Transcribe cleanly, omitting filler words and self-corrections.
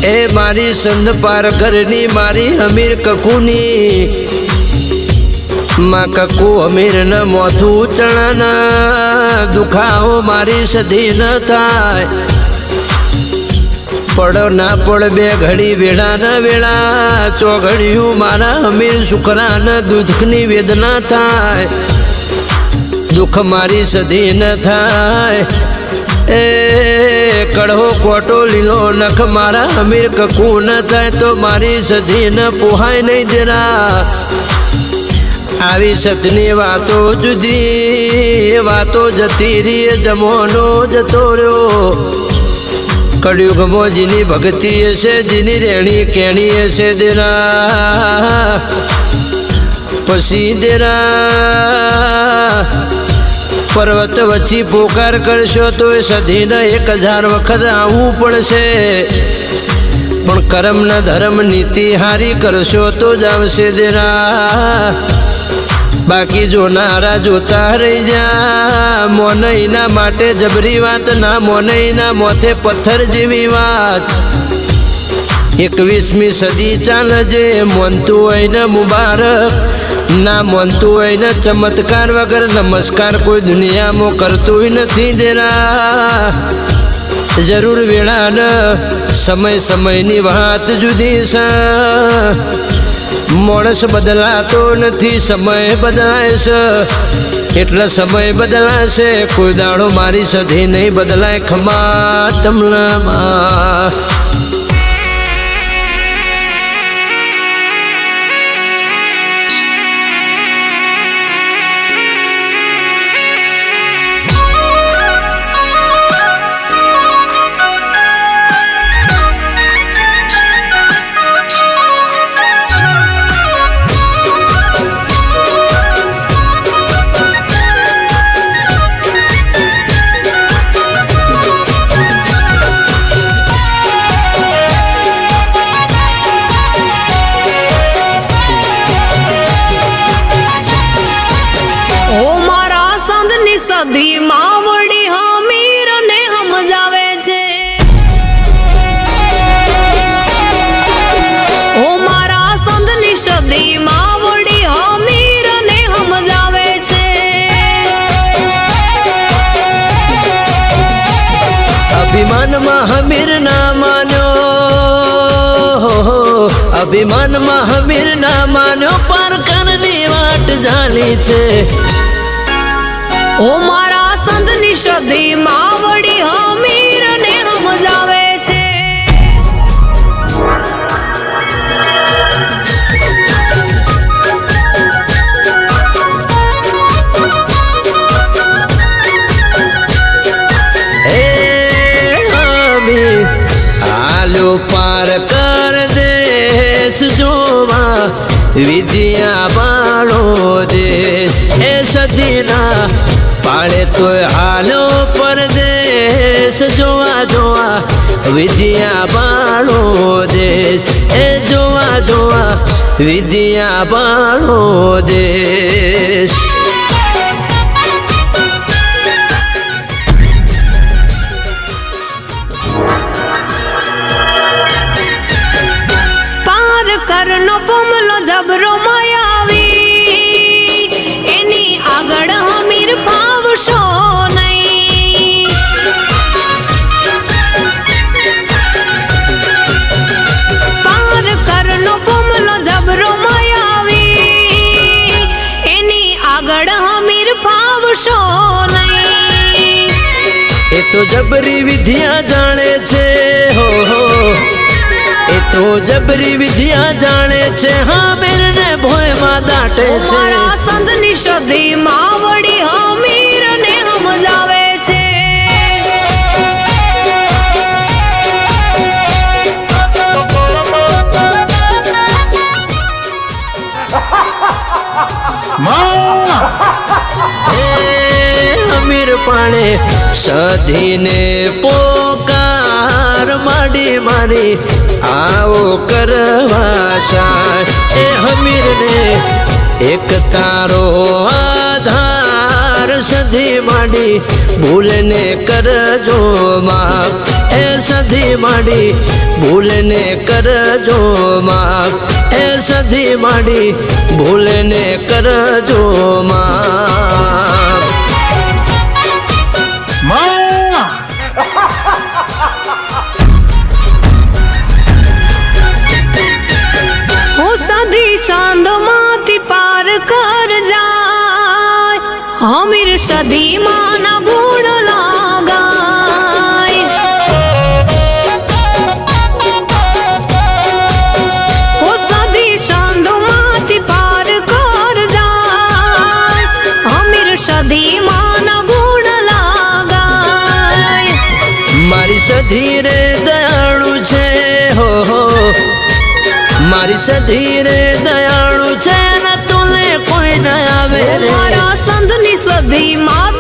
એ મારી સંધ પાર ઘરની મારી અમીર કકુની માં કકુ અમીર ન મોથું ચણા દુખાવો મારી સધી ન થાય પડ ના પડ બે ઘડી વેળા ન વેળા ચોઘડિયું મારા અમીર શુકરા ન દુઃખની વેદના થાય દુઃખ મારી સધી ન થાય એ કડવો કોટો લીલો નખ મારા અમીર કકુ ન થાય તો મારી સધી ન પોહાય નહીં જરા આવી સતની વાતો જુદી વાતો જતી રી જમોનો જતો રહ્યો કળિયુગમાં જેની ભક્તિ હશે જેની રેણી કેણી હશે દેરા પછી દેરા પર્વત વચ્ચે પોકાર કરશો તો એ સધીને 1000 વખત આવવું પડશે પણ કર્મ ન ધર્મ નીતિ હારી કરશો તો જ આવશે દેરા બાકી જોનારા જોતા રહી જા મોનઈના માટે જબરી વાત ના મોનઈના મોથે પથ્થર જેવી વાત 21મી સદી ચાલજે મોનતું હોય ને મુબારક ના મોનતું હોય ને ચમત્કાર વગર નમસ્કાર કોઈ દુનિયામાં કરતું નથી દેરા જરૂર વેળા ને સમય સમયની વાત જુદી છે માણસ બદલાતો નથી સમય બદલાય છે એટલે સમય બદલાશે કોઈ દાડો મારી સધી નહીં બદલાય ખમા તમલામાં સધી માવડી હમીર ને સમજાવે છે ઓ મારા સંતની સધી માવડી હમીર ને સમજાવે છે અભિમાનમાં હમીર ના માન્યો અભિમાનમાં હમીર ના માન્યો પારકરની વાટ જાણી છે ઓ મારા સંતની સધી માવડી હમીર ને સમજાવે છે એ અમીર હાલો પાર કર દેશ જોવા વિદ્યા બાળો દેશ એ સદીના પાડે તો હાલો પરદેશ જોવા જોવા વિદ્યા બાળો દેશ એ જોવા જોવા વિદ્યા બાળો દેશ પાર કરનો પોમલો જબરો માયાવી એની આગળ હમીર ફાવશો નહીં પાર કરનો પોમલો જબરો માયાવી એની આગળ હમીર ફાવશો નહીં એ તો જબરી વિદ્યા જાણે છે હો એ તો જબરી વિદ્યા જાણે છે હા મેરને ભોયમાં દાટે છે મારા સંતની સધી માવડી હમીર ને સમજાવે છે અમીર પાણે સધીને પોકાર માડી મારી આવો કરવા એ હમીરને એક તારો આધાર સધી માડી ભૂલને કરજો માફ એ સધી માડી ભૂલને કરજો માફ એ સધી માડી ભૂલને કરજો માફ હું સધી સાંધમાંથી પાર કર જાય હમીર સધી માના ગુણ લાગાય હું સધી સાંધમાંથી પાર કર જાય હમીર સધી માના ગુણ લાગાય મારી સધી રે દયાળુ છે હો મારી સધી રે દયાળુ છે ને તુને કોઈ ન આવે રે મારા સંતની સધી માં